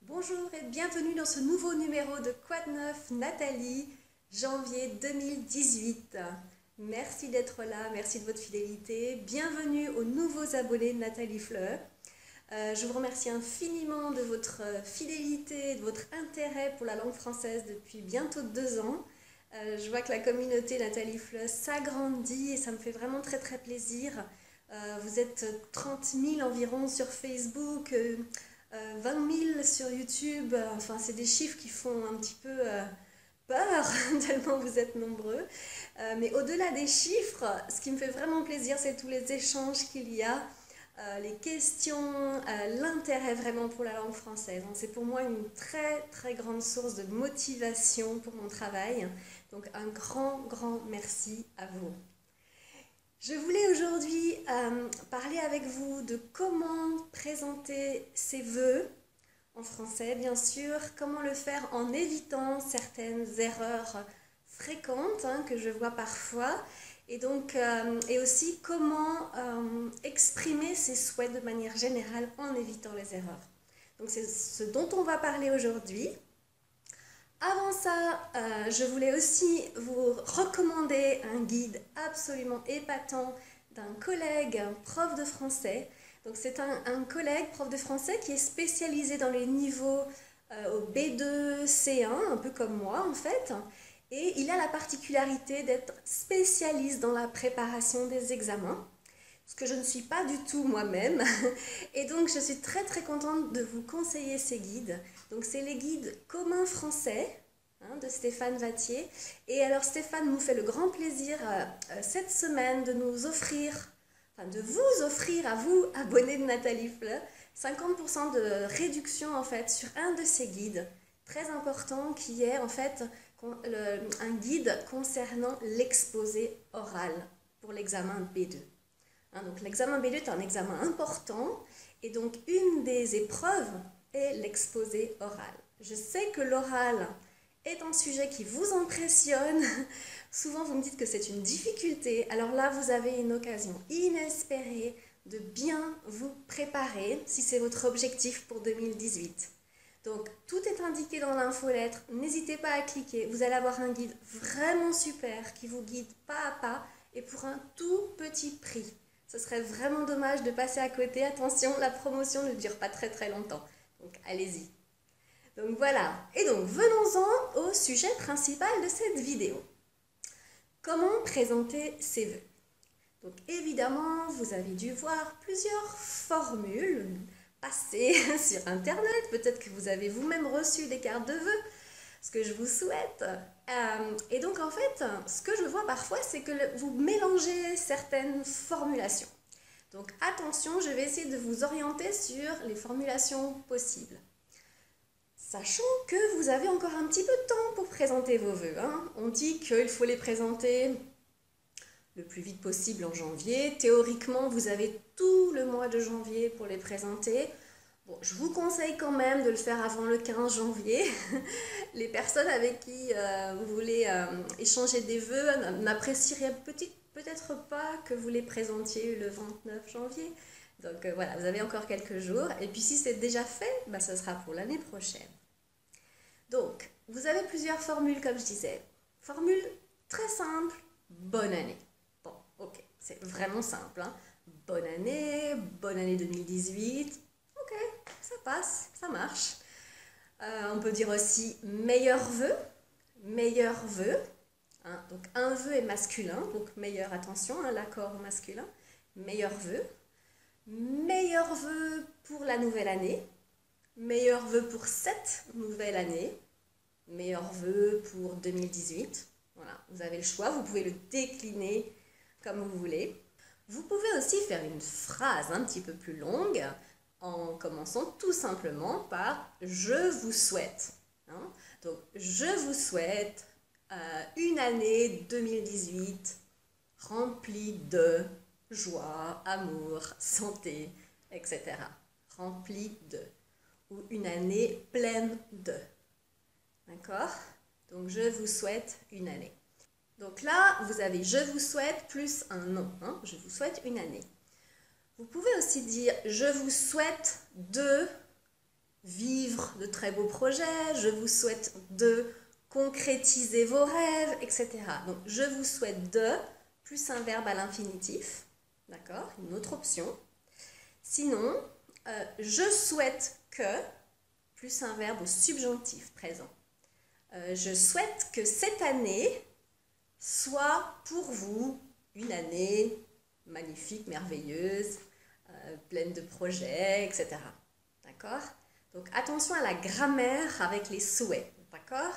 Bonjour et bienvenue dans ce nouveau numéro de Quoi de neuf Nathalie, janvier 2018. Merci d'être là, merci de votre fidélité. Bienvenue aux nouveaux abonnés de Nathalie Fleur. Je vous remercie infiniment de votre fidélité, de votre intérêt pour la langue française depuis bientôt 2 ans. Je vois que la communauté Nathalie Fleur s'agrandit et ça me fait vraiment très très plaisir. Vous êtes 30 000 environ sur Facebook, 20 000 sur YouTube. Enfin, c'est des chiffres qui font un petit peu peur, tellement vous êtes nombreux. Mais au-delà des chiffres, ce qui me fait vraiment plaisir, c'est tous les échanges qu'il y a, les questions, l'intérêt vraiment pour la langue française. C'est pour moi une très très grande source de motivation pour mon travail. Donc un grand merci à vous. Je voulais aujourd'hui parler avec vous de comment présenter ses vœux en français, bien sûr, comment le faire en évitant certaines erreurs fréquentes que je vois parfois, et donc et aussi comment exprimer ses souhaits de manière générale en évitant les erreurs. Donc c'est ce dont on va parler aujourd'hui. Avant ça, je voulais aussi vous recommander un guide absolument épatant d'un collègue, un prof de français. Donc c'est un collègue prof de français qui est spécialisé dans les niveaux au B2, C1, un peu comme moi en fait. Et il a la particularité d'être spécialiste dans la préparation des examens, ce que je ne suis pas du tout moi-même. Et donc je suis très très contente de vous conseiller ces guides. Donc c'est les guides communs français de Stéphane Vattier. Et alors Stéphane nous fait le grand plaisir cette semaine de nous offrir, de vous offrir à vous, abonnés de Nathalie Fleur, 50% de réduction en fait sur un de ces guides très important qui est en fait un guide concernant l'exposé oral pour l'examen B2. Donc l'examen B2 est un examen important et donc une des épreuves est l'exposé oral. Je sais que l'oral est un sujet qui vous impressionne. Souvent vous me dites que c'est une difficulté. Alors là vous avez une occasion inespérée de bien vous préparer si c'est votre objectif pour 2018. Donc tout est indiqué dans l'infolettre. N'hésitez pas à cliquer. Vous allez avoir un guide vraiment super qui vous guide pas à pas et pour un tout petit prix. Ce serait vraiment dommage de passer à côté. Attention, la promotion ne dure pas très très longtemps. Donc allez-y. Donc voilà. Et donc venons-en au sujet principal de cette vidéo. Comment présenter ses vœux? Donc évidemment, vous avez dû voir plusieurs formules passer sur internet. Peut-être que vous avez vous-même reçu des cartes de vœux, ce que je vous souhaite. Et donc en fait, ce que je vois parfois, c'est que vous mélangez certaines formulations. Donc attention, je vais essayer de vous orienter sur les formulations possibles. Sachant que vous avez encore un petit peu de temps pour présenter vos vœux. On dit qu'il faut les présenter le plus vite possible en janvier. Théoriquement, vous avez tout le mois de janvier pour les présenter. Bon, je vous conseille quand même de le faire avant le 15 janvier. Les personnes avec qui vous voulez échanger des vœux n'apprécieraient peut-être pas que vous les présentiez le 29 janvier. Donc voilà, vous avez encore quelques jours. Et puis si c'est déjà fait, ce sera pour l'année prochaine. Donc, vous avez plusieurs formules comme je disais. Formule très simple, bonne année. Bon, ok, c'est vraiment simple. Bonne année 2018. Ok, ça passe, ça marche. On peut dire aussi meilleur vœu. Donc un vœu est masculin, donc meilleur, attention, l'accord masculin. Meilleur vœu pour la nouvelle année. Meilleur vœu pour cette nouvelle année. Meilleur vœu pour 2018. Voilà, vous avez le choix, vous pouvez le décliner comme vous voulez. Vous pouvez aussi faire une phrase un petit peu plus longue en commençant tout simplement par « je vous souhaite ». Donc, je vous souhaite une année 2018 remplie de joie, amour, santé, etc. Remplie de. Ou une année pleine de. D'accord? Donc, je vous souhaite une année. Donc là, vous avez « je vous souhaite » plus un nom. Je vous souhaite une année. Vous pouvez aussi dire « je vous souhaite de vivre de très beaux projets, je vous souhaite de concrétiser vos rêves, etc. Donc, je vous souhaite de, plus un verbe à l'infinitif, d'accord, une autre option. Sinon, je souhaite que, plus un verbe au subjonctif présent. Je souhaite que cette année soit pour vous une année magnifique, merveilleuse, pleine de projets, etc. D'accord? Donc attention à la grammaire avec les souhaits. D'accord?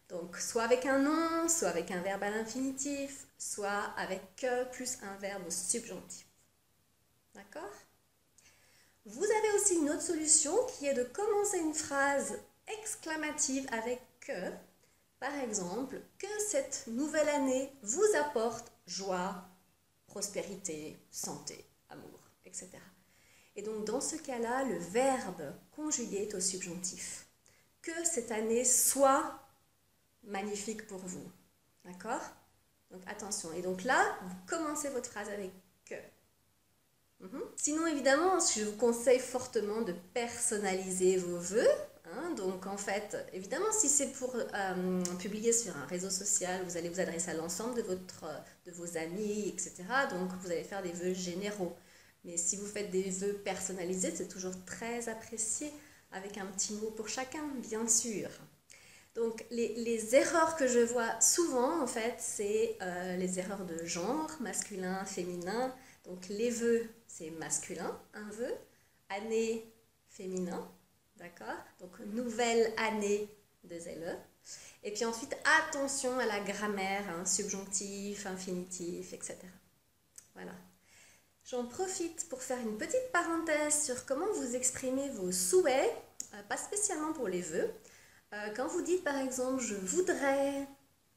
Donc soit avec un nom, soit avec un verbe à l'infinitif, soit avec que plus un verbe au subjonctif. D'accord? Vous avez aussi une autre solution qui est de commencer une phrase exclamative avec que. Par exemple, que cette nouvelle année vous apporte joie, prospérité, santé, amour, etc. Et donc dans ce cas-là, le verbe conjugué est au subjonctif. Que cette année soit magnifique pour vous. D'accord? Donc attention. Et donc là, vous commencez votre phrase avec que. Sinon, évidemment, je vous conseille fortement de personnaliser vos vœux. Donc en fait, évidemment, si c'est pour publier sur un réseau social, vous allez vous adresser à l'ensemble de vos amis, etc. Donc vous allez faire des vœux généraux. Mais si vous faites des vœux personnalisés, c'est toujours très apprécié, avec un petit mot pour chacun, bien sûr. Donc les erreurs que je vois souvent, en fait, c'est les erreurs de genre, masculin, féminin. Donc les vœux, c'est masculin, un vœu. Année, féminin. D'accord? Donc, nouvelle année, deux LE. Et puis ensuite, attention à la grammaire, subjonctif, infinitif, etc. Voilà. J'en profite pour faire une petite parenthèse sur comment vous exprimez vos souhaits, pas spécialement pour les vœux. Quand vous dites par exemple « je voudrais »,«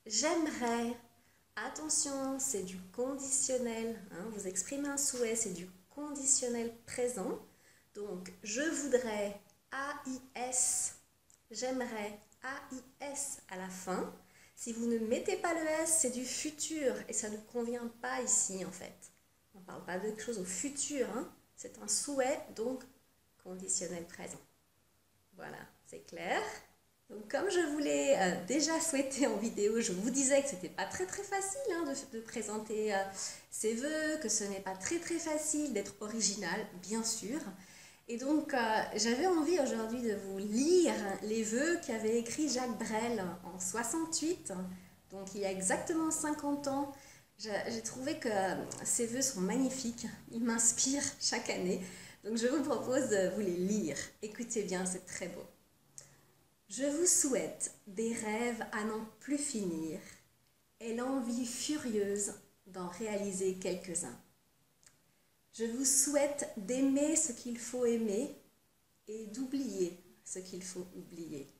j'aimerais », attention, c'est du conditionnel. Vous exprimez un souhait, c'est du conditionnel présent. Donc, je voudrais AIS, j'aimerais AIS à la fin. Si vous ne mettez pas le S, c'est du futur et ça ne convient pas ici en fait. On ne parle pas de quelque chose au futur, c'est un souhait, donc conditionnel présent. Voilà, c'est clair. Donc comme je vous l'ai déjà souhaité en vidéo, je vous disais que ce n'était pas très facile de présenter ses vœux, que ce n'est pas très facile d'être original, bien sûr. Et donc, j'avais envie aujourd'hui de vous lire les vœux qu'avait écrit Jacques Brel en 68, donc il y a exactement 50 ans. J'ai trouvé que ces vœux sont magnifiques, ils m'inspirent chaque année, donc je vous propose de vous les lire. Écoutez bien, c'est très beau. Je vous souhaite des rêves à n'en plus finir et l'envie furieuse d'en réaliser quelques-uns. Je vous souhaite d'aimer ce qu'il faut aimer et d'oublier ce qu'il faut oublier.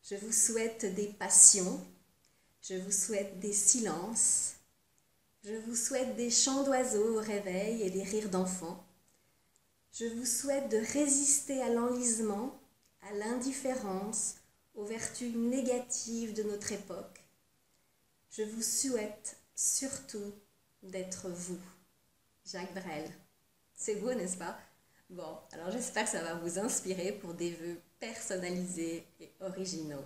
Je vous souhaite des passions, je vous souhaite des silences, je vous souhaite des chants d'oiseaux au réveil et des rires d'enfants. Je vous souhaite de résister à l'enlisement, à l'indifférence, aux vertus négatives de notre époque. Je vous souhaite surtout d'être vous. Jacques Brel. C'est beau, n'est-ce pas? Bon, alors j'espère que ça va vous inspirer pour des vœux personnalisés et originaux.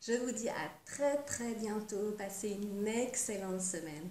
Je vous dis à très bientôt. Passez une excellente semaine.